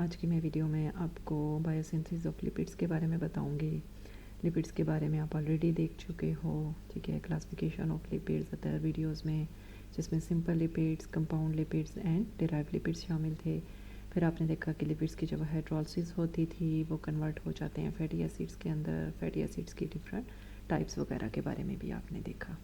आज की मैं वीडियो में आपको बायोसिंथेसिस ऑफ लिपिड्स के बारे में बताऊंगी। लिपिड्स के बारे में आप ऑलरेडी देख चुके हो, ठीक है। Classification of lipids other videos में, जिसमें simple lipids, compound lipids and derived lipids शामिल थे। फिर आपने देखा कि लिपिड्स की जब हाइड्रोलिसिस होती थी वो कन्वर्ट हो जाते हैं फैटी एसिड्स के अंदर। फैटी एसिड्स की डिफरेंट टाइप्स वगैरह के बारे में भी आपने देखा।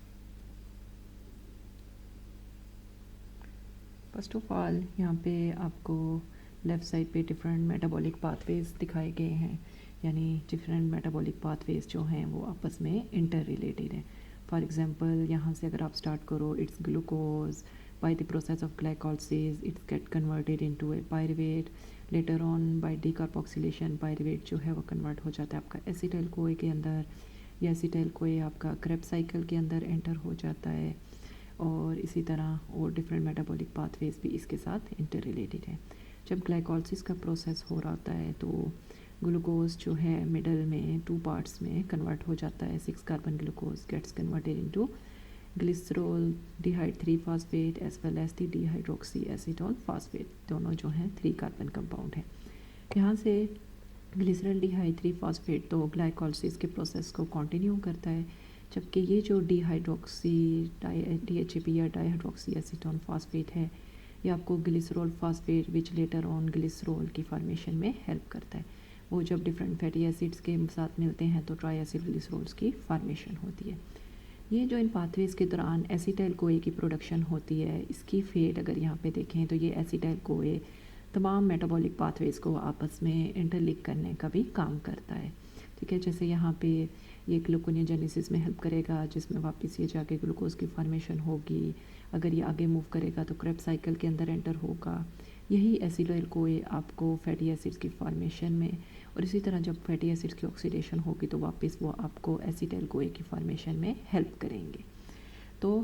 फर्स्ट ऑफ ऑल यहाँ पे आपको लेफ़्ट साइड पे डिफरेंट मेटाबॉलिक पाथवेज दिखाए गए हैं, यानी डिफरेंट मेटाबॉलिक पाथवेज जो हैं वो आपस में इंटर रिलेटेड हैं। फॉर एग्जांपल यहाँ से अगर आप स्टार्ट करो, it's glucose by the process of glycolysis it's get converted into a pyruvate. Later on by decarboxylation pyruvate जो है वो कन्वर्ट हो जाता है आपका एसिटाइल कोए के अंदर। या एसिटाइल कोए आपका क्रेब्स साइकिल के अंदर एंटर हो जाता है, और इसी तरह और डिफरेंट मेटाबॉलिक पाथवेज भी इसके साथ इंटर रिलेटेड है। जब ग्लाइकोलाइसिस का प्रोसेस हो रहा होता है तो ग्लूकोज जो है मिडल में 2 पार्ट्स में कन्वर्ट हो जाता है। 6 carbon glucose gets converted into glyceraldehyde 3 phosphate as well as the dihydroxy acetone phosphate, दोनों जो हैं 3 कार्बन कंपाउंड हैं। यहाँ से ग्लिसरॉल डिहाइड 3 फास्फेट तो ग्लाइकोलाइसिस के प्रोसेस को कंटिन्यू करता है, जबकि ये जो डिहाइड्रोक्सी DHAP या डाइहाइड्रोक्सी एसीटोन फास्फेट है ये आपको glycerol phosphate which later on glycerol की फॉर्मेशन में हेल्प करता है। वो जब डिफरेंट फैटी एसिड्स के साथ मिलते हैं तो ट्राई एसिड ग्लिसरॉल्स की फॉर्मेशन होती है। ये जो इन पाथवेज के दौरान एसिटाइल कोए की प्रोडक्शन होती है, इसकी फेट अगर यहाँ पे देखें तो ये एसिटाइल कोए तमाम मेटाबॉलिक पाथवेज को आपस में इंटरलिंक करने का भी काम करता है, ठीक है। जैसे यहाँ पे ये ग्लूकोनियोजेनेसिस में हेल्प करेगा, जिसमें वापस ये जाके ग्लूकोज की फॉर्मेशन होगी। अगर ये आगे मूव करेगा तो क्रेब्स साइकिल के अंदर एंटर होगा। यही एसिटाइल कोए आपको फैटी एसिड्स की फॉर्मेशन में, और इसी तरह जब फैटी एसिड्स की ऑक्सीडेशन होगी तो वापस वो आपको एसिटाइल कोए की फॉर्मेशन में हेल्प करेंगे। तो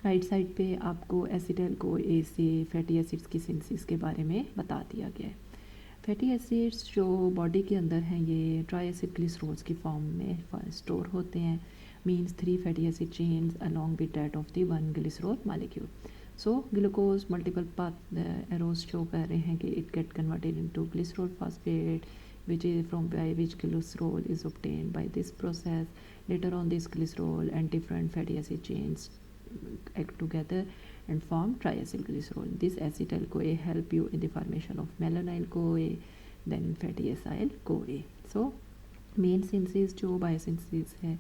राइट साइड पे आपको एसिटाइल कोए से फैटी एसिड्स की सिंथेसिस के बारे में बता दिया गया है। फैटी एसिड्स जो बॉडी के अंदर हैं ये ट्राई एसिड ग्लिसरॉल्स की फॉर्म में स्टोर होते हैं, means 3 fatty acid chains along with that of the 1 glycerol molecule. So glucose multiple path arrows show कर रहे हैं कि it get converted into glycerol phosphate which is from by which glycerol is obtained by this process. Later on this glycerol and different fatty acid chains act together and form triacylglycerol. This acetyl CoA help you in the formation of malonyl CoA, then fatty acyl CoA. So main synthesis जो biosynthesis है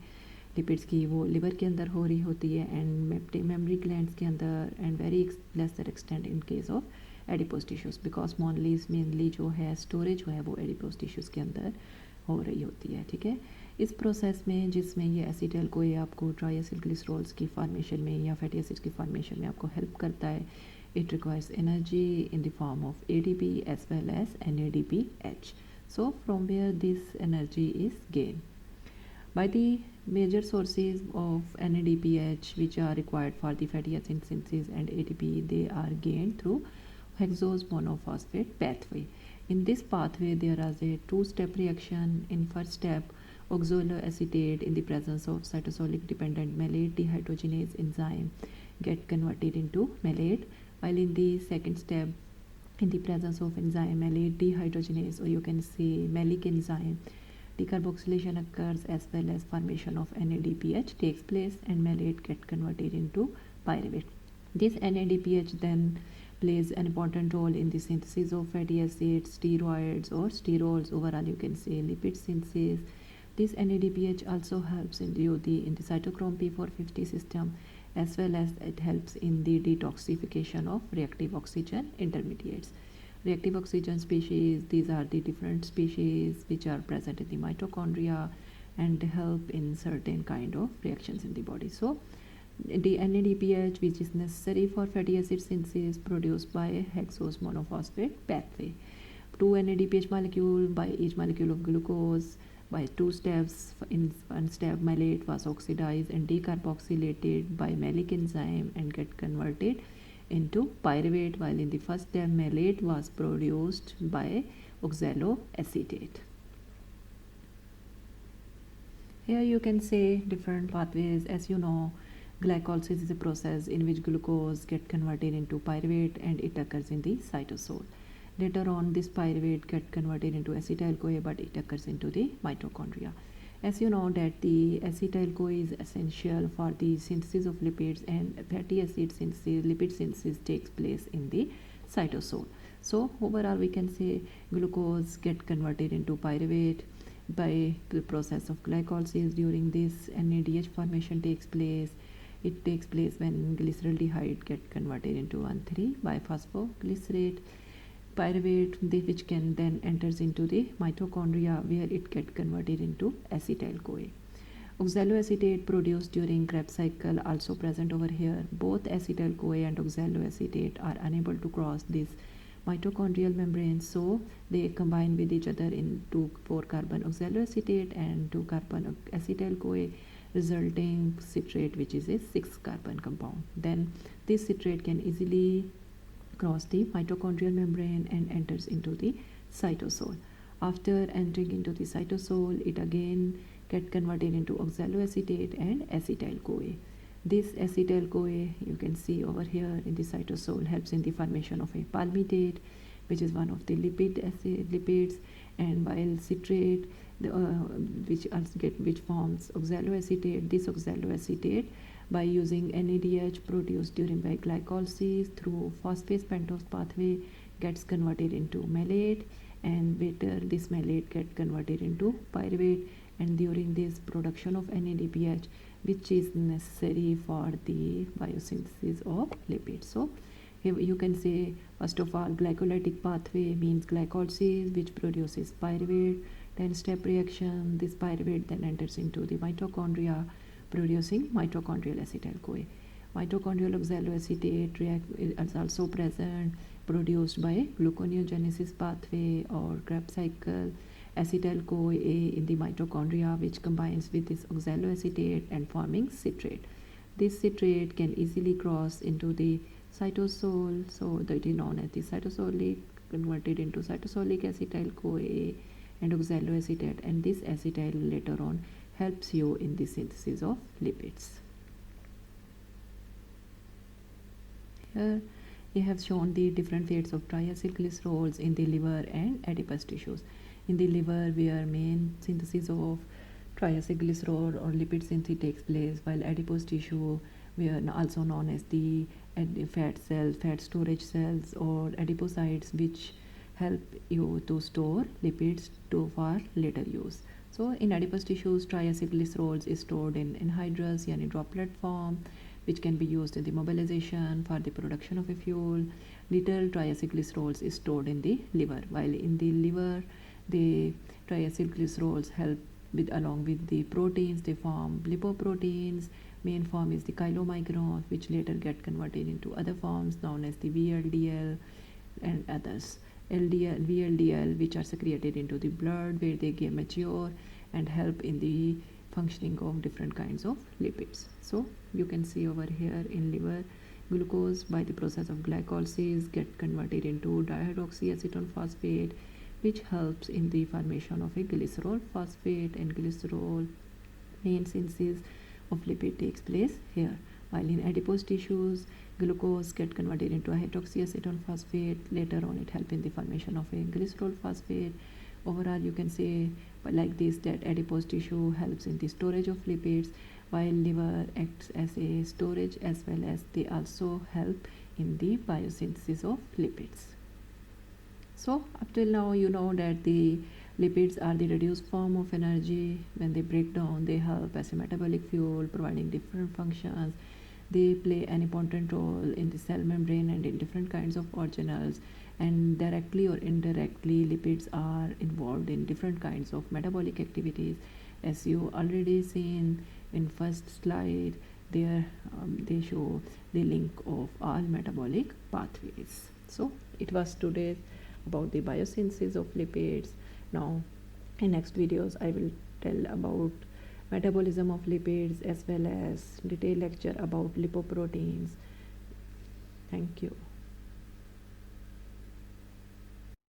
lipids की वो liver के अंदर हो रही होती है एंड मेमरी ग्लैंड्स के अंदर and very lesser extent in case of adipose tissues, because मॉनलीज मेनली जो है स्टोरेज जो है वो एडिपोज टिश्यूज़ के अंदर हो रही होती है, ठीक है। इस प्रोसेस में जिसमें ये एसिटाइल कोए आपको ट्राइएसिलग्लिसरॉल्स की फॉर्मेशन में या फैटी एसिड्स की फॉर्मेशन में आपको हेल्प करता है, it requires energy in the form of ADP as well as NADPH. So from where this energy is gained by the major sources of NADPH which are required for the fatty acid synthesis and ATP, they are gained through hexose monophosphate pathway. In this pathway there is a two-step reaction. In first step, oxaloacetate in the presence of cytosolic dependent malate dehydrogenase enzyme get converted into malate, while in the second step, in the presence of enzyme malate dehydrogenase, or you can say malic enzyme, decarboxylation occurs as well as formation of NADPH takes place and malate get converted into pyruvate. This NADPH then plays an important role in the synthesis of fatty acids, steroids or sterols, overall you can say lipid synthesis. This NADPH also helps in the cytochrome P450 system, as well as it helps in the detoxification of reactive oxygen intermediates. Reactive oxygen species, these are the different species which are present in the mitochondria and help in certain kind of reactions in the body. So the NADPH which is necessary for fatty acid synthesis produced by hexose monophosphate pathway. 2 NADPH molecule by each molecule of glucose. By 2 steps, in one step malate was oxidized and decarboxylated by malic enzyme and get converted into pyruvate, while in the first step malate was produced by oxaloacetate. Here you can say different pathways. As you know, glycolysis is a process in which glucose get converted into pyruvate and it occurs in the cytosol. Later on, this pyruvate get converted into acetyl-CoA, but it occurs into the mitochondria. As you know that the acetyl-CoA is essential for the synthesis of lipids, and fatty acid synthesis, lipid synthesis takes place in the cytosol. So overall we can say glucose get converted into pyruvate by the process of glycolysis. During this, NADH formation takes place. It takes place when glyceraldehyde get converted into 1,3-biphosphoglycerate. Pyruvate, which can then enters into the mitochondria, where it get converted into acetyl-CoA. Oxaloacetate produced during Krebs cycle also present over here. Both acetyl-CoA and oxaloacetate are unable to cross this mitochondrial membrane, so they combine with each other into 4-carbon oxaloacetate and 2-carbon acetyl-CoA, resulting citrate, which is a 6-carbon compound. Then this citrate can easily cross the mitochondrial membrane and enters into the cytosol. After entering into the cytosol, it again get converted into oxaloacetate and acetyl-CoA. This acetyl-CoA, you can see over here in the cytosol, helps in the formation of a palmitate, which is one of the lipids, and while citrate, which forms oxaloacetate. This oxaloacetate, by using NADH produced during by glycolysis through phosphate pentose pathway, gets converted into malate, and later this malate get converted into pyruvate, and during this production of NADPH, which is necessary for the biosynthesis of lipids. So here you can say, first of all, glycolytic pathway means glycolysis, which produces pyruvate. 10-step reaction, this pyruvate then enters into the mitochondria, producing mitochondrial acetyl-CoA. Mitochondrial oxaloacetate is also present, produced by gluconeogenesis pathway or Krebs cycle. Acetyl-CoA in the mitochondria, which combines with this oxaloacetate and forming citrate. This citrate can easily cross into the cytosol, so that is known as the cytosolic, converted into cytosolic acetyl-CoA and oxaloacetate, and this acetyl later on helps you in the synthesis of lipids. Here we have shown the different fates of triacylglycerols in the liver and adipose tissues. In the liver, where main synthesis of triacylglycerol or lipid synthesis takes place, while adipose tissue, where also known as the fat cells, fat storage cells, or adipocytes, which help you to store lipids for later use. So in adipose tissues, triacylglycerols is stored in anhydrous, yani droplet form, which can be used in the mobilization for the production of a fuel. Little triacylglycerols is stored in the liver, while in the liver, the triacylglycerols help along with the proteins, they form lipoproteins. Main form is the chylomicrons, which later get converted into other forms known as the VLDL and others. VLDL, which are secreted into the blood, where they get mature and help in the functioning of different kinds of lipids. So you can see over here in liver, glucose by the process of glycolysis get converted into dihydroxyacetone phosphate, which helps in the formation of a glycerol phosphate, and glycerol main synthesis of lipid takes place here. While in adipose tissues, glucose get converted into a hydroxyacetone phosphate. Later on, it helps in the formation of a glycerol phosphate. Overall, you can say like this that adipose tissue helps in the storage of lipids, while liver acts as a storage as well as they also help in the biosynthesis of lipids. So up till now, you know that the lipids are the reduced form of energy. When they break down, they help as a metabolic fuel, providing different functions. They play an important role in the cell membrane and in different kinds of organelles, and directly or indirectly, lipids are involved in different kinds of metabolic activities. As you already seen in first slide, there they show the link of all metabolic pathways. So it was today about the biosynthesis of lipids. Now in next videos I will tell about metabolism of lipids as well as detailed lecture about lipoproteins. Thank you.